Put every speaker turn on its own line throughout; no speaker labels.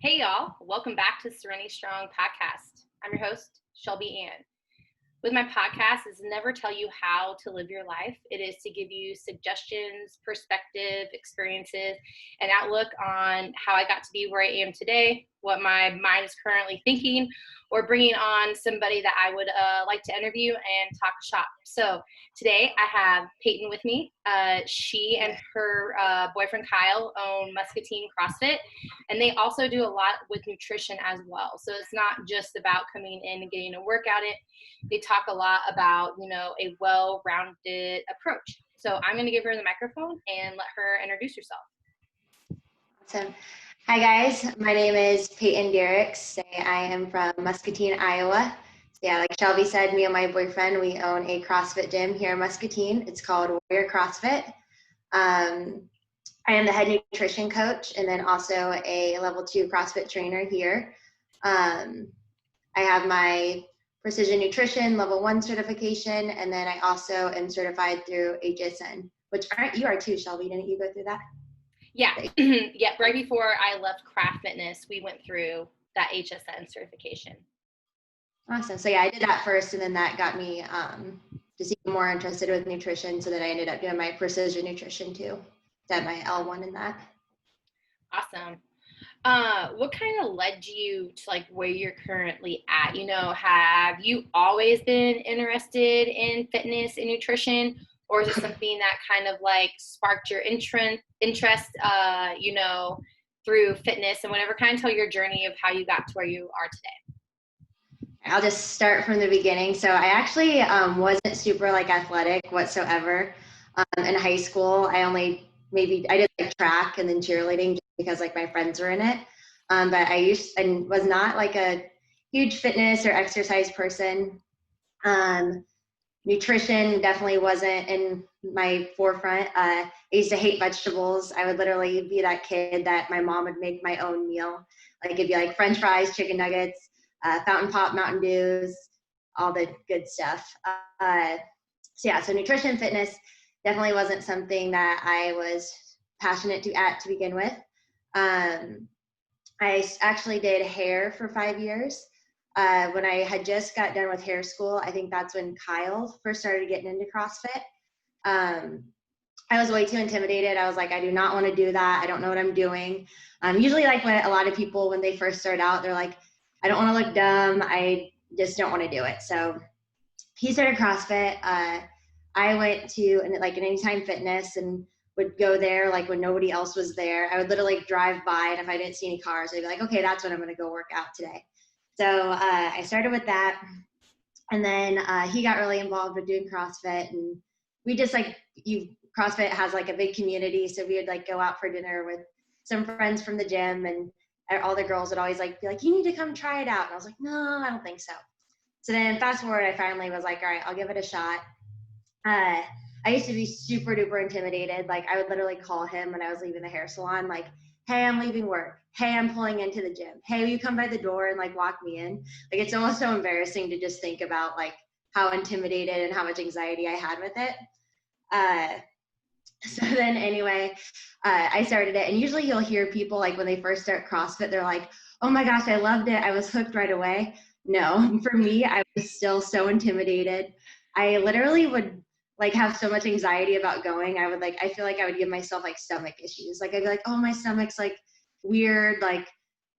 Hey y'all, welcome back to Serenity Strong podcast. I'm your host, Shelby Ann. With my podcast is never tell you how to live your life. It is to give you suggestions, perspective, experiences, and outlook on how I got to be where I am today, what my mind is currently thinking, or bringing on somebody that I would like to interview and talk shop. So today I have Payton with me. She and her boyfriend Kyle own Muscatine CrossFit, and they also do a lot with nutrition as well. So it's not just about coming in and getting a workout in. They talk a lot about, a well-rounded approach. So I'm going to give her the microphone and let her introduce herself.
Awesome. Hi guys, my name is Payton Dierickx. I am from Muscatine, Iowa. Yeah, like Shelby said, me and my boyfriend, we own a CrossFit gym here in Muscatine. It's called Warrior CrossFit. I am the head nutrition coach and then also a level 2 CrossFit trainer here. I have my precision nutrition level 1 certification, and then I also am certified through HSN, which you are too, Shelby. Didn't you go through that?
Yeah. Yeah. Right before I left Craft Fitness, we went through that HSN certification.
Awesome. So yeah, I did that first, and then that got me just even more interested with nutrition. So then I ended up doing my precision nutrition too. Did my L1 in that.
Awesome. What kind of led you to like where you're currently at? Have you always been interested in fitness and nutrition, or is it something that kind of like sparked your interest, through fitness, and whatever, kind of tell your journey of how you got to where you are today?
I'll just start from the beginning. So I actually wasn't super like athletic whatsoever. In high school, I did like track and then cheerleading just because like my friends were in it. But I was not like a huge fitness or exercise person. Nutrition definitely wasn't in my forefront. I used to hate vegetables. I would literally be that kid that my mom would make my own meal. Like it'd be like French fries, chicken nuggets, fountain pop, Mountain Dews, all the good stuff. So nutrition, fitness definitely wasn't something that I was passionate to begin with. I actually did hair for 5 years. When I had just got done with hair school, I think that's when Kyle first started getting into CrossFit. I was way too intimidated. I was like, I do not want to do that. I don't know what I'm doing. Usually like when a lot of people, when they first start out, they're like, I don't want to look dumb. I just don't want to do it. So he started CrossFit. I went to an Anytime Fitness and would go there like when nobody else was there. I would literally drive by, and if I didn't see any cars, I'd be like, okay, that's when I'm going to go work out today. So I started with that, and then he got really involved with doing CrossFit, and we just CrossFit has like a big community, so we would like go out for dinner with some friends from the gym, and all the girls would always like be like, you need to come try it out, and I was like, no, I don't think so. So then fast forward, I finally was like, all right, I'll give it a shot. I used to be super duper intimidated. Like I would literally call him when I was leaving the hair salon, like, hey, I'm leaving work. Hey, I'm pulling into the gym. Hey, will you come by the door and like walk me in? Like it's almost so embarrassing to just think about like how intimidated and how much anxiety I had with it. So then anyway, I started it, and usually you'll hear people like when they first start CrossFit, they're like, oh my gosh, I loved it. I was hooked right away. No, for me, I was still so intimidated. I literally would like have so much anxiety about going. I feel like I would give myself like stomach issues. Like I'd be like, oh, my stomach's like weird. Like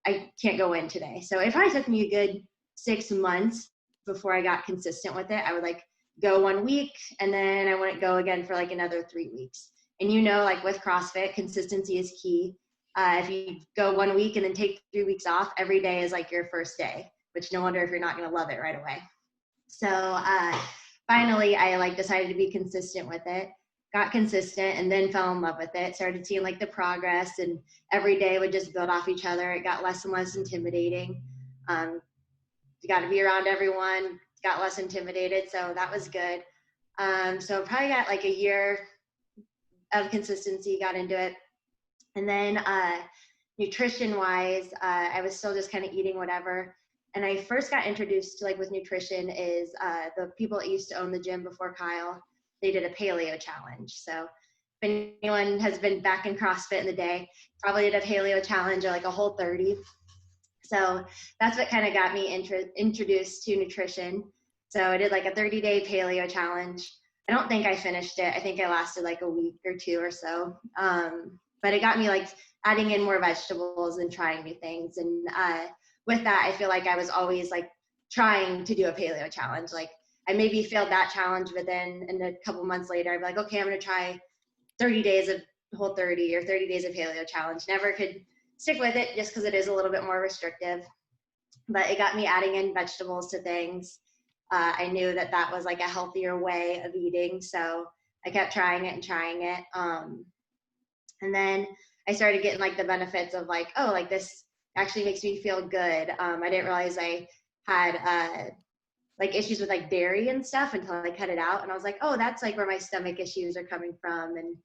I can't go in today. So it probably took me a good 6 months before I got consistent with it. I would like go 1 week, and then I wouldn't go again for like another 3 weeks. And like with CrossFit, consistency is key. If you go 1 week and then take 3 weeks off, every day is like your first day, which no wonder if you're not going to love it right away. So finally, I like decided to be consistent with it, got consistent, and then fell in love with it. Started seeing like the progress, and every day would just build off each other. It got less and less intimidating. You got to be around everyone, got less intimidated. So that was good. So probably got like a year of consistency, got into it. And then nutrition wise, I was still just kind of eating whatever. And I first got introduced to like with nutrition is the people that used to own the gym before Kyle, they did a paleo challenge. So if anyone has been back in CrossFit in the day, probably did a paleo challenge or like a Whole 30. So that's what kind of got me introduced to nutrition. So I did like a 30-day paleo challenge. I don't think I finished it. I think I lasted like a week or two or so. But it got me like adding in more vegetables and trying new things. And with that, I feel like I was always like trying to do a paleo challenge. Like I maybe failed that challenge, but then and a couple months later, I'd be like, okay, I'm going to try 30 days of Whole30 or 30 days of paleo challenge. Never could stick with it just because it is a little bit more restrictive. But it got me adding in vegetables to things. I knew that that was like a healthier way of eating. So I kept trying it and trying it. And then I started getting like the benefits of like, oh, like this actually makes me feel good. I didn't realize I had like issues with like dairy and stuff until I cut it out. And I was like, oh, that's like where my stomach issues are coming from. And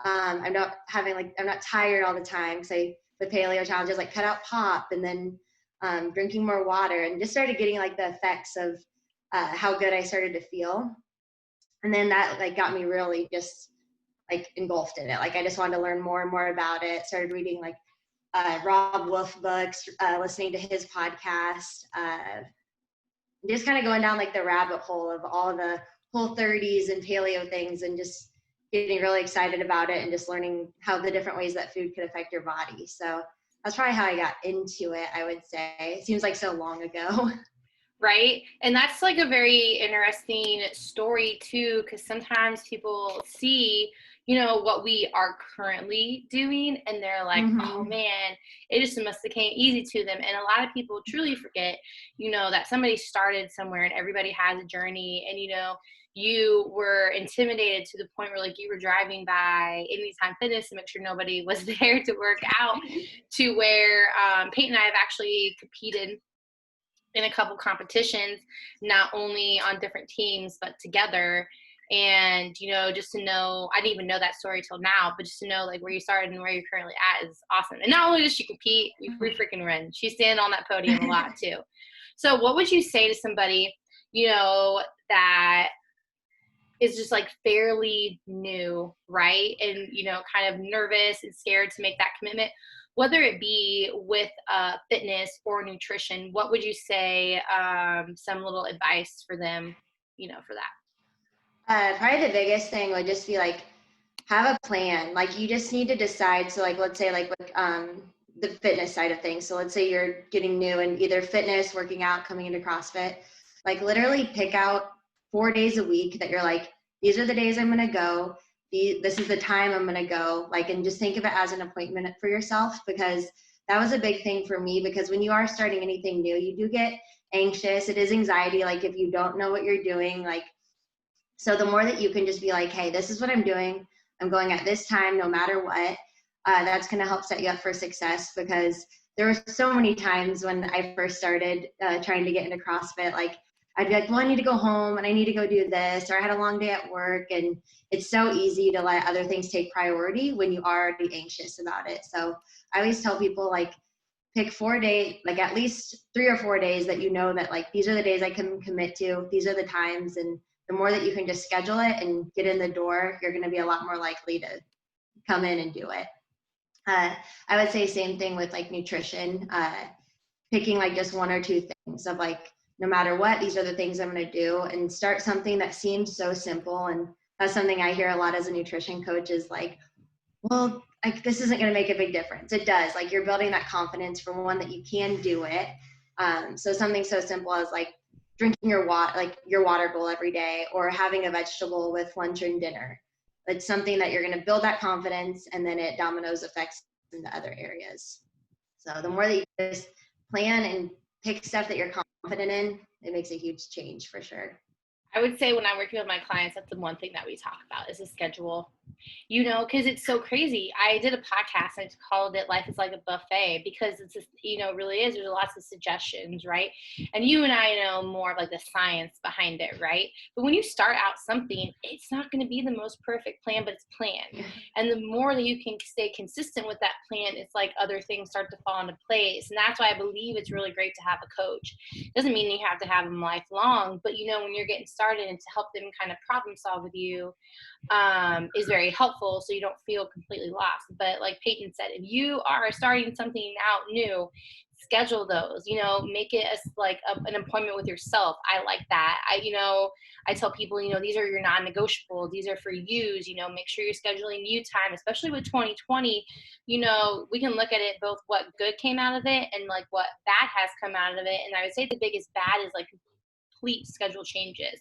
I'm not tired all the time. Because with paleo challenges, like cut out pop and then drinking more water and just started getting like the effects of how good I started to feel. And then that like got me really just like engulfed in it. Like I just wanted to learn more and more about it. Started reading like Rob Wolf books, listening to his podcast, just kind of going down like the rabbit hole of all the Whole30s and paleo things and just getting really excited about it and just learning how the different ways that food could affect your body. So that's probably how I got into it, I would say. It seems like so long ago.
Right. And that's like a very interesting story too, because sometimes people see, what we are currently doing and they're like, oh man, it just must have came easy to them. And a lot of people truly forget, that somebody started somewhere and everybody has a journey. And, you were intimidated to the point where like you were driving by Anytime Fitness to make sure nobody was there to work out, to where Peyton and I have actually competed in a couple competitions, not only on different teams, but together. And, just to know, I didn't even know that story till now, but just to know like where you started and where you're currently at is awesome. And not only does she compete, we freaking win. She's standing on that podium a lot too. So what would you say to somebody, that is just like fairly new, right? And, kind of nervous and scared to make that commitment, whether it be with fitness or nutrition? What would you say some little advice for them, for that?
Probably the biggest thing would just be like, have a plan. Like you just need to decide. So like, let's say like with the fitness side of things. So let's say you're getting new in either fitness, working out, coming into CrossFit, like literally pick out 4 days a week that you're like, these are the days I'm going to go. This is the time I'm going to go, like, and just think of it as an appointment for yourself, because that was a big thing for me, because when you are starting anything new, you do get anxious. It is anxiety. Like if you don't know what you're doing, like, so the more that you can just be like, hey, this is what I'm doing. I'm going at this time, no matter what, that's going to help set you up for success. Because there were so many times when I first started trying to get into CrossFit, like I'd be like, well, I need to go home and I need to go do this, or I had a long day at work. And it's so easy to let other things take priority when you are already anxious about it. So I always tell people like, pick 4 days, like at least 3 or 4 days that that like, these are the days I can commit to, these are the times. And the more that you can just schedule it and get in the door, you're going to be a lot more likely to come in and do it. I would say same thing with like nutrition, picking like just 1 or 2 things of like, no matter what, these are the things I'm going to do, and start something that seems so simple. And that's something I hear a lot as a nutrition coach is like, well, like this isn't going to make a big difference. It does. Like you're building that confidence from one that you can do it. So something so simple as like drinking your water goal every day, or having a vegetable with lunch and dinner. It's something that you're going to build that confidence, and then it dominoes effects in the other areas. So the more that you just plan and pick stuff that you're confident in, it makes a huge change for sure.
I would say when I'm working with my clients, that's the one thing that we talk about is a schedule, because it's so crazy. I did a podcast and I called it Life is Like a Buffet, because it's just, it really is. There's lots of suggestions, right? And you and I know more of like the science behind it, right? But when you start out something, it's not going to be the most perfect plan, but it's planned. And the more that you can stay consistent with that plan, it's like other things start to fall into place. And that's why I believe it's really great to have a coach. Doesn't mean you have to have them lifelong, but when you're getting started, and to help them kind of problem solve with you is very helpful, so you don't feel completely lost. But like Peyton said, if you are starting something out new, schedule those, you know, make it as like an appointment with yourself. I like that. I tell people, you know, these are your non-negotiables. These are for yous, you know, make sure you're scheduling you time, especially with 2020. You know, we can look at it both what good came out of it and like what bad has come out of it. And I would say the biggest bad is like complete schedule changes,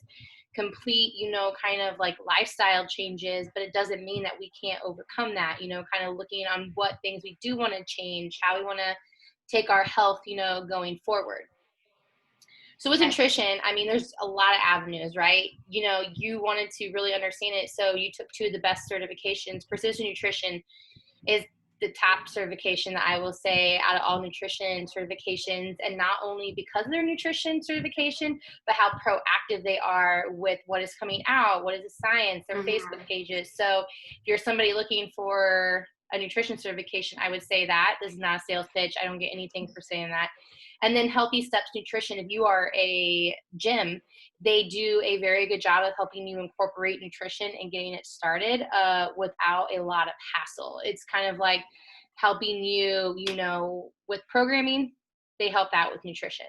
complete, you know, kind of like lifestyle changes, but it doesn't mean that we can't overcome that, you know, kind of looking on what things we do want to change, how we want to take our health, you know, going forward. So with nutrition, I mean, there's a lot of avenues, right? You know, you wanted to really understand it, so you took two of the best certifications. Precision nutrition is the top certification that I will say out of all nutrition certifications, and not only because of their nutrition certification, but how proactive they are with what is coming out, what is the science, their Facebook pages. So if you're somebody looking for a nutrition certification, I would say that. This is not a sales pitch. I don't get anything for saying that. And then Healthy Steps Nutrition, if you are a gym, they do a very good job of helping you incorporate nutrition and getting it started without a lot of hassle. It's kind of like helping you, you know, with programming, they help out with nutrition.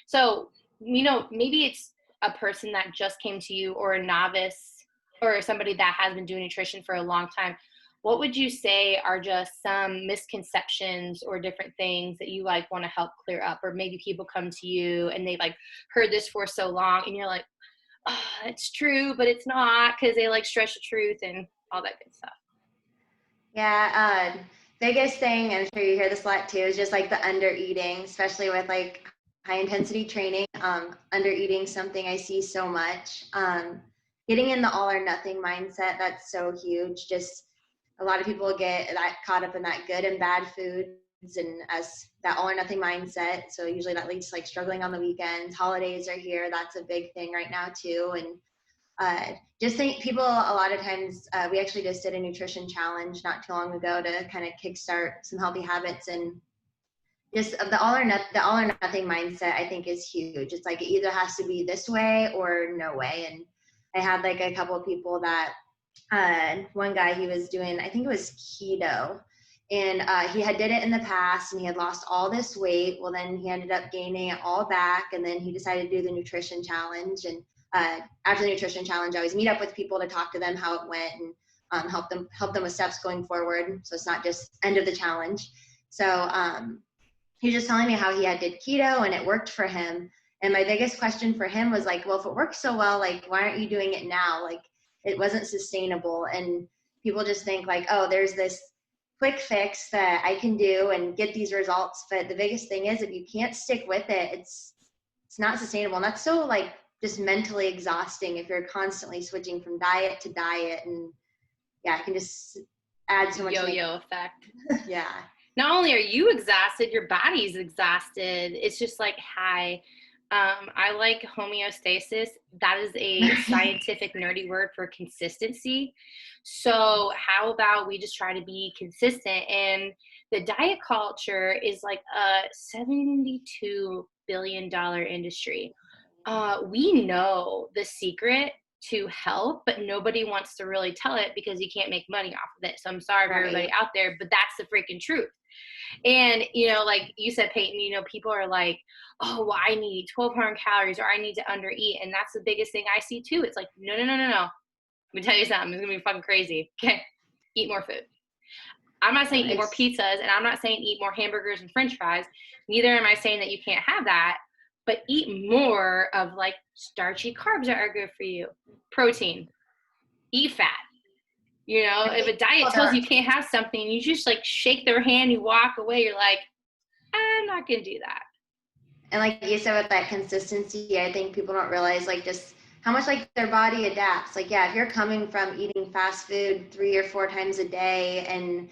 So, you know, maybe it's a person that just came to you, or a novice, or somebody that has been doing nutrition for a long time. What would you say are just some misconceptions or different things that you like want to help clear up? Or maybe people come to you and they've like heard this for so long and you're like, oh, it's true, but it's not, because they like stretch the truth and all that good stuff.
Yeah, biggest thing, I'm sure you hear this a lot too, is just like the under eating, especially with like high intensity training. Under eating something I see so much. Getting in the all or nothing mindset, that's so huge. Just a lot of people get that caught up in that good and bad foods and as that all or nothing mindset. So usually that leads to like struggling on the weekends. Holidays are here. That's a big thing right now too. And just think people a lot of times, we actually just did a nutrition challenge not too long ago to kind of kickstart some healthy habits, and just the all or nothing mindset I think is huge. It's like it either has to be this way or no way. And I had like a couple of people that one guy, he was doing, I think it was keto, and he had did it in the past and he had lost all this weight. Well, then he ended up gaining it all back, and then he decided to do the nutrition challenge. And after the nutrition challenge, I always meet up with people to talk to them how it went, and help them with steps going forward, so it's not just end of the challenge. So he was just telling me how he had did keto and it worked for him. And my biggest question for him was like, well, if it works so well, like, why aren't you doing it now? Like, it wasn't sustainable. And people just think like, oh, there's this quick fix that I can do and get these results. But the biggest thing is, if you can't stick with it, it's not sustainable. And that's so like just mentally exhausting if you're constantly switching from diet to diet. And yeah, it can just add so much
yo-yo effect.
Yeah.
Not only are you exhausted, your body's exhausted. It's just like, hi. I like homeostasis. That is a scientific nerdy word for consistency. So how about we just try to be consistent? And the diet culture is like a $72 billion industry. We know the secret to health, but nobody wants to really tell it because you can't make money off of it. So I'm sorry for everybody out there, but that's the freaking truth. And, you know, like you said, Payton, you know, people are like, oh, well, I need 1,200 calories or I need to under eat. And that's the biggest thing I see too. It's like, no. Let me tell you something. It's going to be fucking crazy. Okay. Eat more food. I'm not saying eat more pizzas, and I'm not saying eat more hamburgers and french fries. Neither am I saying that you can't have that, but eat more of like starchy carbs that are good for you. Protein. Eat fat. You know, if a diet tells you can't have something, you just like shake their hand, you walk away, you're like, I'm not going to do that.
And like you said, with that consistency, I think people don't realize like just how much like their body adapts. Like, yeah, if you're coming from eating fast food 3 or 4 times a day and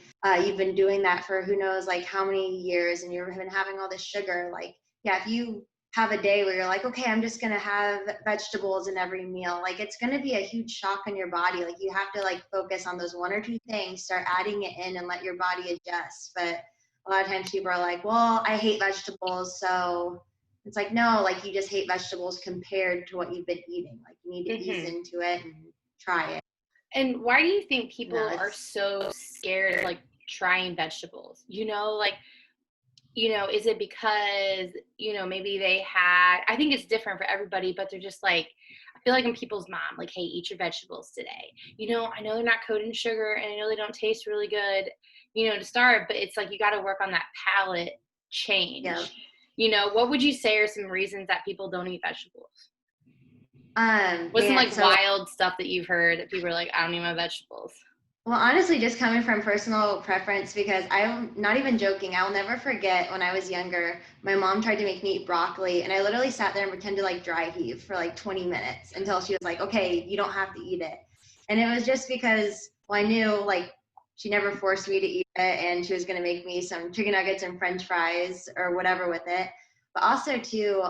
you've been doing that for who knows like how many years, and you've been having all this sugar, like, yeah, if you have a day where you're like, okay, I'm just going to have vegetables in every meal, like it's going to be a huge shock on your body. Like you have to like focus on those 1 or 2 things, start adding it in and let your body adjust. But a lot of times people are like, well, I hate vegetables. So it's like, no, like you just hate vegetables compared to what you've been eating. Like you need to ease into it and try it.
And why do you think people are so scared of like trying vegetables? You know, like is it because, maybe they had, I think it's different for everybody, but they're just like, I feel like I'm people's mom, like, hey, eat your vegetables today. I know they're not coated in sugar and I know they don't taste really good, to start, but it's like, you got to work on that palate
Yeah.
change. What would you say are some reasons that people don't eat vegetables? What's some like wild stuff that you've heard that people are like, I don't eat my vegetables?
Well, honestly, just coming from personal preference, because I'm not even joking. I'll never forget when I was younger, my mom tried to make me eat broccoli, and I literally sat there and pretended to like dry heave for like 20 minutes until she was like, okay, you don't have to eat it. And it was just because, well, I knew like she never forced me to eat it, and she was going to make me some chicken nuggets and French fries or whatever with it. But also, too,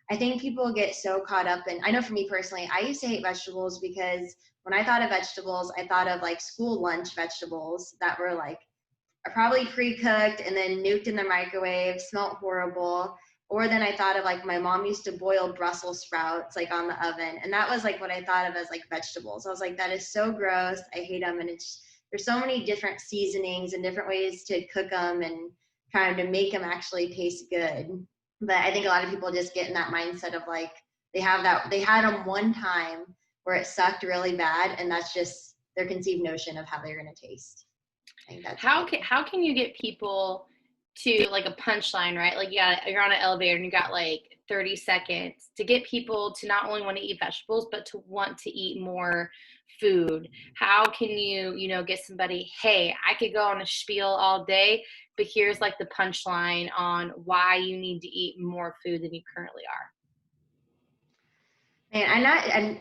I think people get so caught up in, I know for me personally, I used to hate vegetables because when I thought of vegetables, I thought of like school lunch vegetables that were like probably pre-cooked and then nuked in the microwave, smelled horrible. Or then I thought of like my mom used to boil Brussels sprouts like on the oven. And that was like what I thought of as like vegetables. I was like, that is so gross. I hate them. And there's so many different seasonings and different ways to cook them and trying to make them actually taste good. But I think a lot of people just get in that mindset of like, they had them one time where it sucked really bad, and that's just their conceived notion of how they're going to taste. I think that's
how can you get people to like a punchline, right? Like, you're on an elevator and you got like 30 seconds to get people to not only want to eat vegetables, but to want to eat more food. How can you, get somebody, hey, I could go on a spiel all day, but here's like the punchline on why you need to eat more food than you currently are.
Man,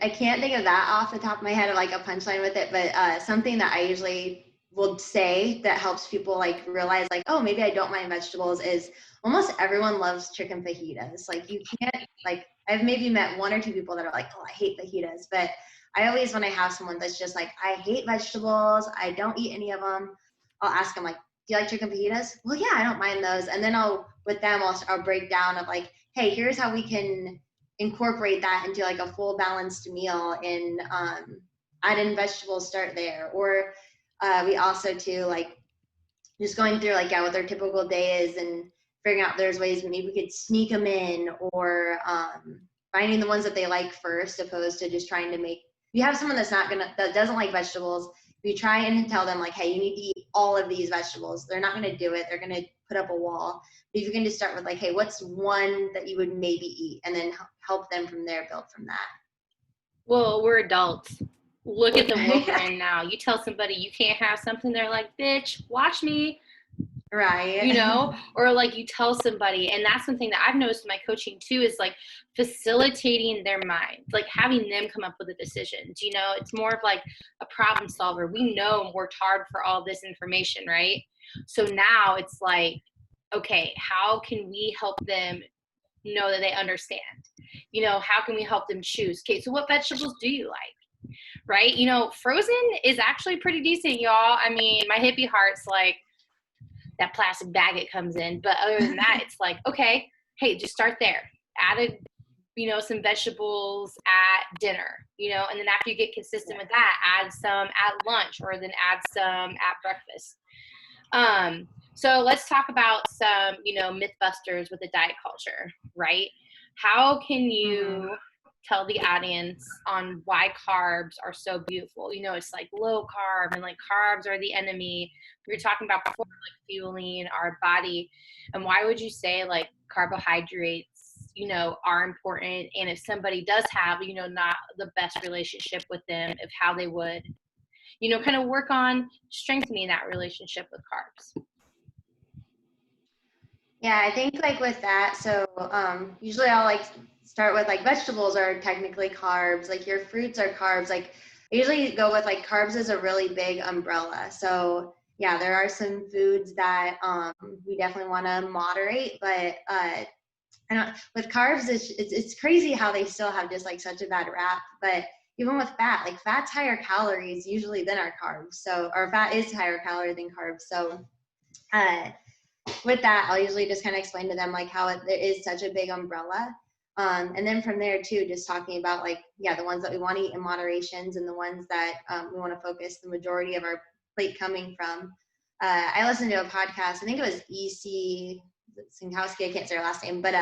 I can't think of that off the top of my head of like a punchline with it, but something that I usually will say that helps people like realize like, oh, maybe I don't mind vegetables is almost everyone loves chicken fajitas. Like you can't, like I've maybe met one or two people that are like, oh, I hate fajitas, but I always, when I have someone that's just like, I hate vegetables, I don't eat any of them, I'll ask them like, do you like chicken fajitas? Well, yeah, I don't mind those. And then I'll break down of like, hey, here's how we can incorporate that into like a full balanced meal and add in vegetables, start there. Or we also too like just going through like what their typical day is and figuring out there's ways maybe we could sneak them in, or finding the ones that they like first, opposed to just trying to make, you have someone that doesn't like vegetables, you try and tell them like, hey, you need to eat all of these vegetables, they're not going to do it, they're going to put up a wall. But if you can just start with like, hey, what's one that you would maybe eat, and then help them from there, build from that.
Well, we're adults. Look at the world we're in now. You tell somebody you can't have something, they're like, bitch, watch me.
Right.
Or like you tell somebody, and that's something that I've noticed in my coaching too, is like facilitating their mind, like having them come up with the decisions. It's more of like a problem solver. We know and worked hard for all this information, right? So now it's like, okay, how can we help them know that they understand? How can we help them choose? Okay, so what vegetables do you like? Right? Frozen is actually pretty decent, y'all. I mean, my hippie heart's like, that plastic bag it comes in. But other than that, it's like, okay, hey, just start there. Add some vegetables at dinner, and then after you get consistent with that, add some at lunch, or then add some at breakfast. So let's talk about some, mythbusters with the diet culture, right? How can you tell the audience on why carbs are so beautiful? It's like low carb and like carbs are the enemy. We were talking about before, like fueling our body. And why would you say like carbohydrates, are important? And if somebody does have, not the best relationship with them, of how they would, kind of work on strengthening that relationship with carbs.
Yeah, I think like with that, so usually I'll like start with like vegetables are technically carbs, like your fruits are carbs. Like I usually go with like carbs is a really big umbrella. So yeah, there are some foods that we definitely want to moderate, but with carbs, it's crazy how they still have just like such a bad rap. But even with fat, like fat's higher calories usually than our carbs. So our fat is higher calorie than carbs. So with that, I'll usually just kind of explain to them like how there is such a big umbrella. And then from there too, just talking about like, yeah, the ones that we want to eat in moderations and the ones that we want to focus the majority of our plate coming from. I listened to a podcast. I think it was EC Sinkowski. I can't say her last name, but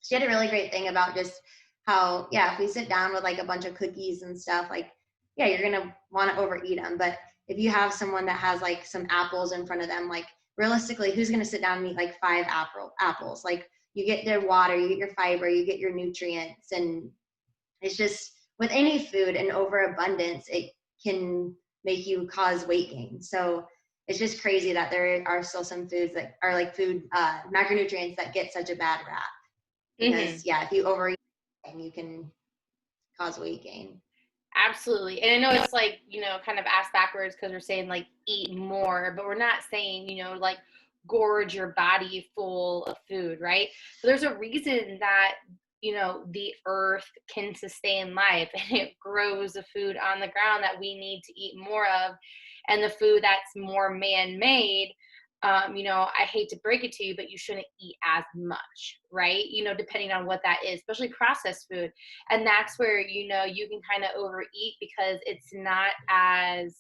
she had a really great thing about just how, yeah, if we sit down with like a bunch of cookies and stuff, like, yeah, you're going to want to overeat them. But if you have someone that has like some apples in front of them, like realistically, who's going to sit down and eat like 5 apples? Like you get their water, you get your fiber, you get your nutrients. And it's just with any food, an overabundance, it can make you cause weight gain. So it's just crazy that there are still some foods that are like food macronutrients that get such a bad rap. Because yeah, if you overeat, you can cause weight gain.
Absolutely. And I know it's like, kind of ass backwards because we're saying like eat more, but we're not saying, like gorge your body full of food, right? So there's a reason that, the earth can sustain life and it grows the food on the ground that we need to eat more of. And the food that's more man-made, I hate to break it to you, but you shouldn't eat as much, right? Depending on what that is, especially processed food. And that's where, you can kind of overeat because it's not as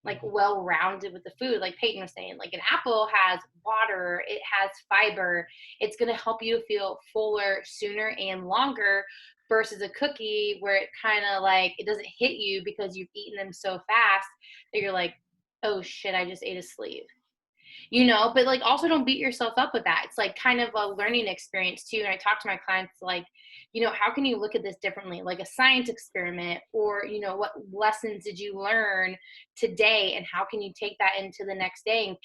like well-rounded with the food. Like Payton was saying, like an apple has water, it has fiber. It's going to help you feel fuller sooner and longer versus a cookie where it kind of like, it doesn't hit you because you've eaten them so fast that you're like, oh shit, I just ate a sleeve. But like also don't beat yourself up with that. It's like kind of a learning experience too. And I talk to my clients like, how can you look at this differently? Like a science experiment, or, what lessons did you learn today and how can you take that into the next day and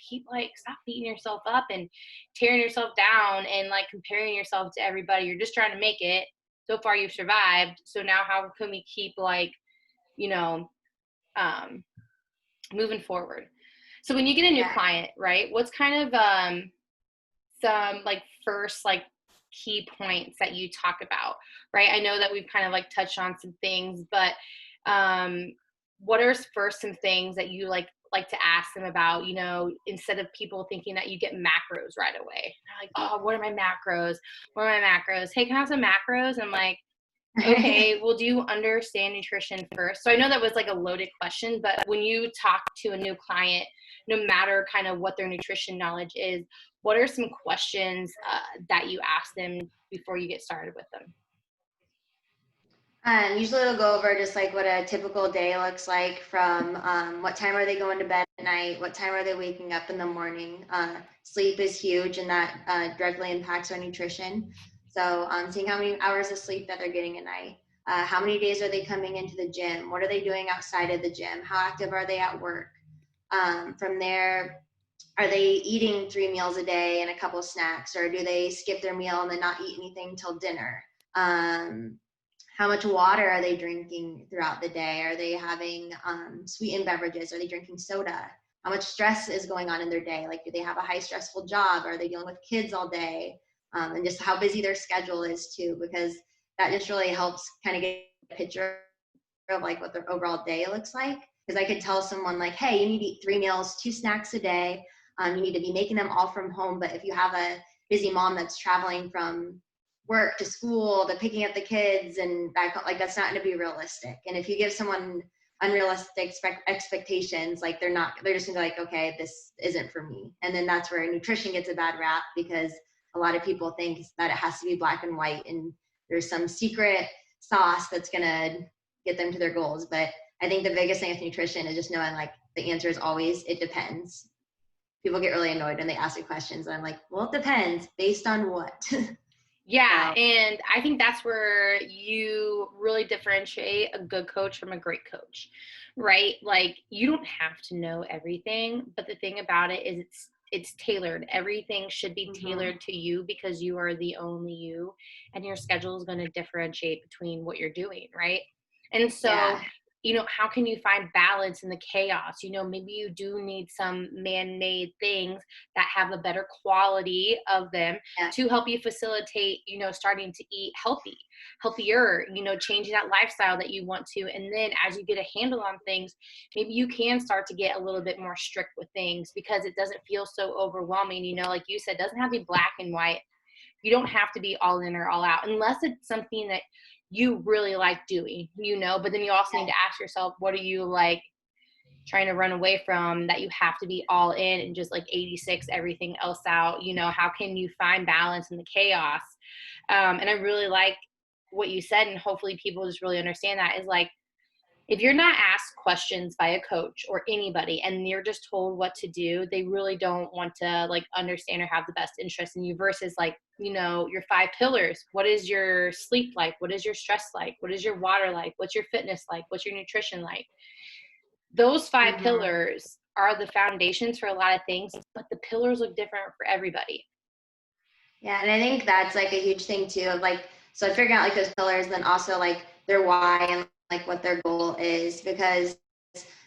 stop beating yourself up and tearing yourself down and like comparing yourself to everybody. You're just trying to make it. So far you've survived. So now how can we keep like, moving forward? So when you get a new client, right, what's kind of some like first like key points that you talk about, right? I know that we've kind of like touched on some things, but what are first some things that you like to ask them about, instead of people thinking that you get macros right away. They're like, oh, what are my macros? What are my macros? Hey, can I have some macros? I'm like, okay, well, do you understand nutrition first? So I know that was like a loaded question, but when you talk to a new client, no matter kind of what their nutrition knowledge is, what are some questions that you ask them before you get started with them?
Usually we'll go over just like what a typical day looks like from what time are they going to bed at night, what time are they waking up in the morning. Sleep is huge and that directly impacts our nutrition. So seeing how many hours of sleep that they're getting a night. How many days are they coming into the gym? What are they doing outside of the gym? How active are they at work? From there, are they eating 3 meals a day and a couple of snacks, or do they skip their meal and then not eat anything till dinner? How much water are they drinking throughout the day? Are they having sweetened beverages? Are they drinking soda? How much stress is going on in their day? Like, do they have a high stressful job? Are they dealing with kids all day? And just how busy their schedule is too, because that just really helps kind of get a picture of like what their overall day looks like. Because I could tell someone like, hey, you need to eat 3 meals, 2 snacks a day. You need to be making them all from home. But if you have a busy mom that's traveling from work to school to picking up the kids and back, like that's not going to be realistic. And if you give someone unrealistic expectations, like they're just gonna be like, okay, this isn't for me. And then that's where nutrition gets a bad rap, because a lot of people think that it has to be black and white and there's some secret sauce that's gonna get them to their goals. But I think the biggest thing with nutrition is just knowing like the answer is always, it depends. People get really annoyed when they ask me questions and I'm like, well, it depends based on what.
Yeah. And I think that's where you really differentiate a good coach from a great coach, right? Like you don't have to know everything, but the thing about it is it's tailored. Everything should be tailored to you because you are the only you, and your schedule is going to differentiate between what you're doing, right? And so, how can you find balance in the chaos? Maybe you do need some man-made things that have a better quality of them to help you facilitate, starting to eat healthier, changing that lifestyle that you want to. And then as you get a handle on things, maybe you can start to get a little bit more strict with things because it doesn't feel so overwhelming. Like you said, it doesn't have to be black and white. You don't have to be all in or all out unless it's something that you really like doing, but then you also need to ask yourself, what are you like trying to run away from, that you have to be all in and just like 86 everything else out. How can you find balance in the chaos? And I really like what you said, and hopefully people just really understand that, is like, if you're not asked questions by a coach or anybody and you're just told what to do, they really don't want to like understand or have the best interest in you, versus like, your 5 pillars. What is your sleep like? What is your stress like? What is your water like? What's your fitness like? What's your nutrition like? Those 5 pillars are the foundations for a lot of things, but the pillars look different for everybody.
Yeah, and I think that's like a huge thing too, of like, so figuring out like those pillars, then also like their why and like what their goal is, because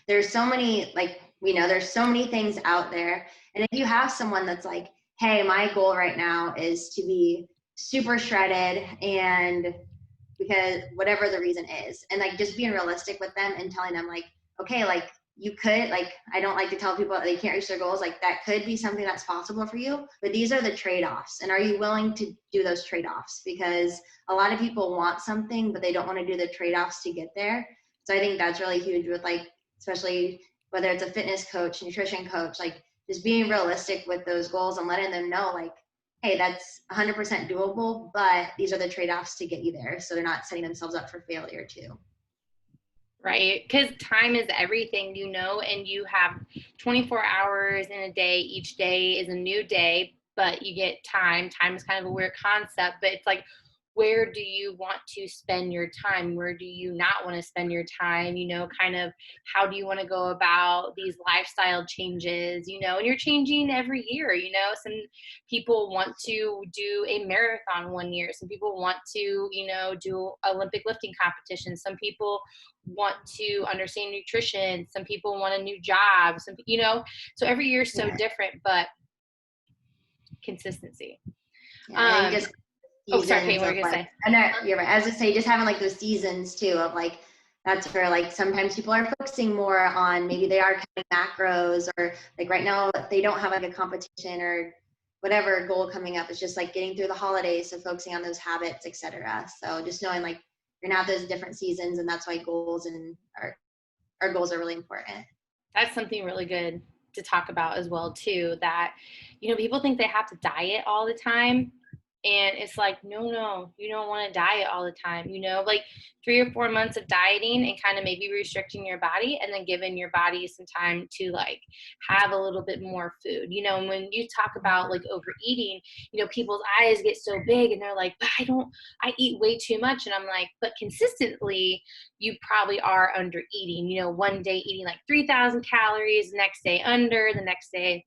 there's so many, like, there's so many things out there. And if you have someone that's like, hey, my goal right now is to be super shredded, and because whatever the reason is, and like just being realistic with them and telling them like, okay, like you could, like, I don't like to tell people that they can't reach their goals, like that could be something that's possible for you, but these are the trade-offs, and are you willing to do those trade-offs? Because a lot of people want something, but they don't want to do the trade-offs to get there. So I think that's really huge with like, especially whether it's a fitness coach, nutrition coach, like just being realistic with those goals and letting them know like, hey, that's 100% doable, but these are the trade-offs to get you there. So they're not setting themselves up for failure too.
Right? Because time is everything, and you have 24 hours in a day. Each day is a new day, but you get time. Time is kind of a weird concept, but it's like, where do you want to spend your time? Where do you not want to spend your time? Kind of how do you want to go about these lifestyle changes, and you're changing every year. Some people want to do a marathon one year. Some people want to, do Olympic lifting competitions. Some people want to understand nutrition. Some people want a new job. So every year is so different, but consistency.
Yeah, I think just
sorry, Kate, what were you gonna say?
I know you're right. I was just saying, just having like those seasons too of like, that's where like sometimes people are focusing more on, maybe they are cutting macros, or like right now they don't have like a competition or whatever goal coming up. It's just like getting through the holidays, so focusing on those habits, etc. So just knowing like you're gonna have those different seasons, and that's why goals and our goals are really important.
That's something really good to talk about as well too, that people think they have to diet all the time, and it's like, no, you don't want to diet all the time. Like 3 or 4 months of dieting and kind of maybe restricting your body, and then giving your body some time to like have a little bit more food. And when you talk about like overeating, people's eyes get so big and they're like, but I eat way too much. And I'm like, but consistently you probably are under eating. One day eating like 3,000 calories, the next day under, the next day.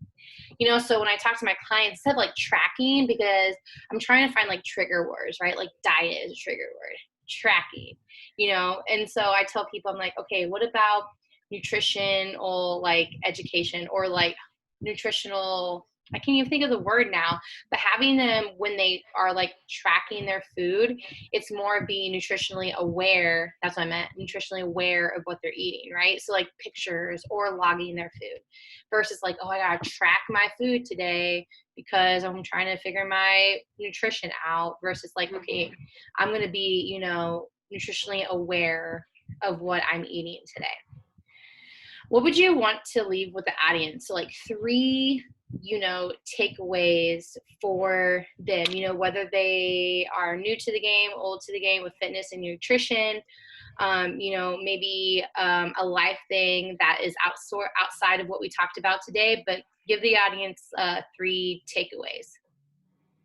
So when I talk to my clients, instead of like tracking, because I'm trying to find like trigger words, right? Like diet is a trigger word, tracking, and so I tell people, I'm like, okay, what about nutrition or like education, or like nutritional, I can't even think of the word now, but having them when they are like tracking their food, it's more being nutritionally aware. That's what I meant, nutritionally aware of what they're eating, right? So like pictures or logging their food, versus like, oh, I gotta track my food today because I'm trying to figure my nutrition out, versus like, okay, I'm gonna be, nutritionally aware of what I'm eating today. What would you want to leave with the audience? So like 3, takeaways for them, whether they are new to the game, old to the game with fitness and nutrition, maybe a life thing that is outside of what we talked about today, but give the audience 3 takeaways.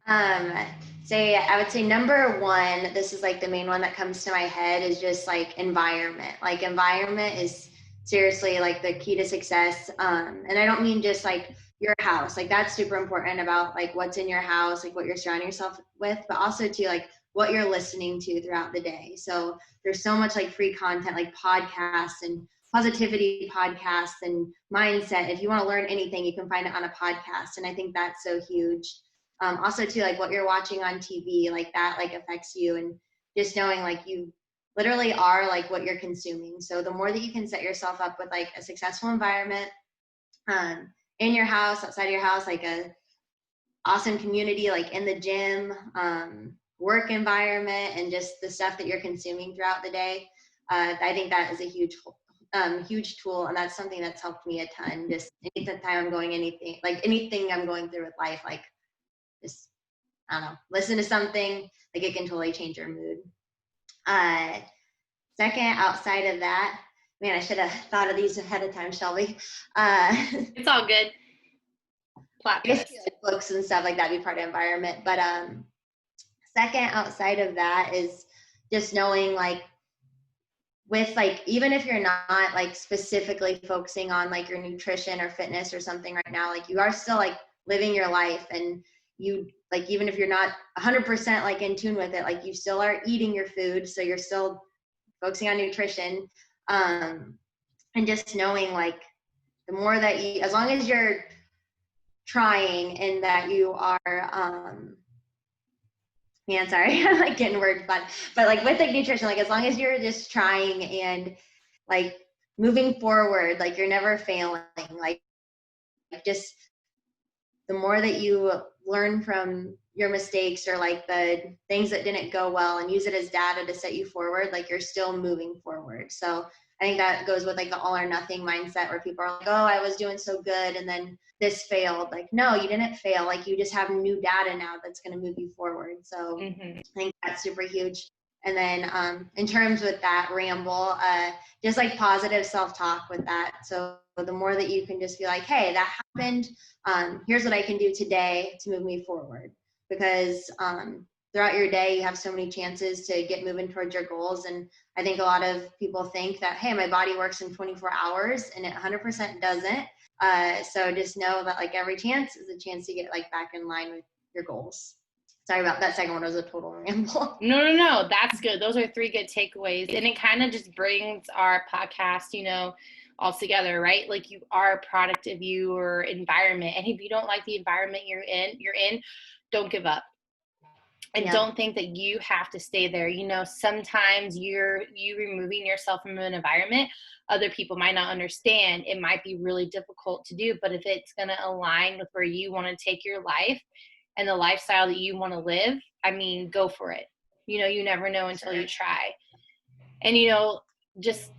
I would say number 1, this is like the main one that comes to my head, is just like environment. Like environment is seriously like the key to success. And I don't mean just like your house, like that's super important, about like what's in your house, like what you're surrounding yourself with, but also to like what you're listening to throughout the day. So there's so much like free content, like podcasts and positivity podcasts and mindset. If you want to learn anything, you can find it on a podcast. And I think that's so huge. Also too, like what you're watching on TV, like that like affects you, and just knowing like you literally are like what you're consuming. So the more that you can set yourself up with like a successful environment, in your house, outside of your house, like a awesome community, like in the gym, work environment, and just the stuff that you're consuming throughout the day, I think that is a huge tool, and that's something that's helped me a ton. Just anytime I'm going anything I'm going through with life, like just, I don't know, listen to something, like it can totally change your mood. Second, outside of that, man, I should have thought of these ahead of time, Shelby.
It's all good.
I guess like books and stuff like that be part of environment. But second, outside of that, is just knowing, like, with, like, even if you're not like specifically focusing on like your nutrition or fitness or something right now, like you are still like living your life, and you, like, even if you're not 100% like in tune with it, like you still are eating your food, so you're still focusing on nutrition, and just knowing, like, the more that you, as long as you're trying and that you are man, sorry, I'm like getting words, but like with like nutrition, like as long as you're just trying and like moving forward, like you're never failing, like just the more that you learn from your mistakes or like the things that didn't go well and use it as data to set you forward, like you're still moving forward. So I think that goes with like the all or nothing mindset, where people are like, oh, I was doing so good and then this failed. Like, no, you didn't fail. Like, you just have new data now that's going to move you forward. So I think that's super huge. And then in terms with that ramble, just like positive self-talk with that. So the more that you can just be like, hey, that happened. Here's what I can do today to move me forward. Because throughout your day, you have so many chances to get moving towards your goals. And I think a lot of people think that, hey, my body works in 24 hours, and it 100% doesn't. So just know that like every chance is a chance to get like back in line with your goals. Sorry about that second one. It was a total ramble.
No. That's good. Those are 3 good takeaways. And it kind of just brings our podcast, all together, right? Like, you are a product of your environment. And if you don't like the environment you're in, don't give up. And don't think that you have to stay there. Sometimes you removing yourself from an environment, other people might not understand. It might be really difficult to do, but if it's going to align with where you want to take your life and the lifestyle that you want to live, I mean, go for it. You never know until you try. And, just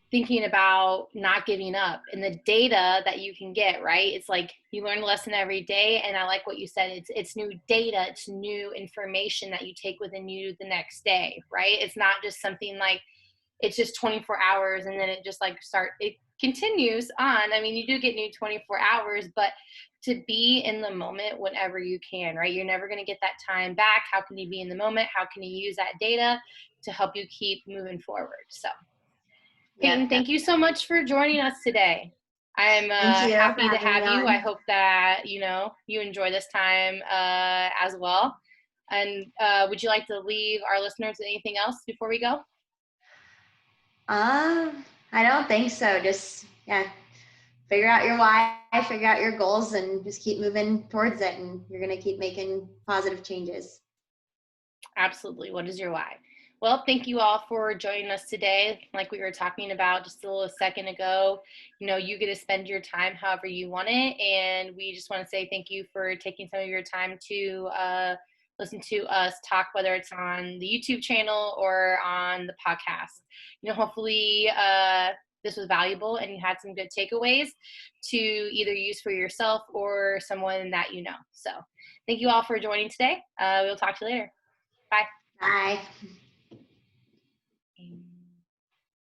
thinking about not giving up and the data that you can get, right? It's like you learn a lesson every day. And I like what you said. It's new data. It's new information that you take within you the next day, right? It's not just something like it's just 24 hours and then it just like it continues on. I mean, you do get new 24 hours, but to be in the moment whenever you can, right? You're never going to get that time back. How can you be in the moment? How can you use that data to help you keep moving forward? So Payton, thank you so much for joining us today. I'm happy to have you. I hope that, you enjoy this time as well. And would you like to leave our listeners with anything else before we go?
I don't think so. Just, figure out your why, figure out your goals, and just keep moving towards it. And you're going to keep making positive changes.
Absolutely. What is your why? Well, thank you all for joining us today. Like we were talking about just a little second ago, you get to spend your time however you want it. And we just want to say thank you for taking some of your time to listen to us talk, whether it's on the YouTube channel or on the podcast. Hopefully this was valuable and you had some good takeaways to either use for yourself or someone that you know. So thank you all for joining today. We'll talk to you later. Bye.
Bye.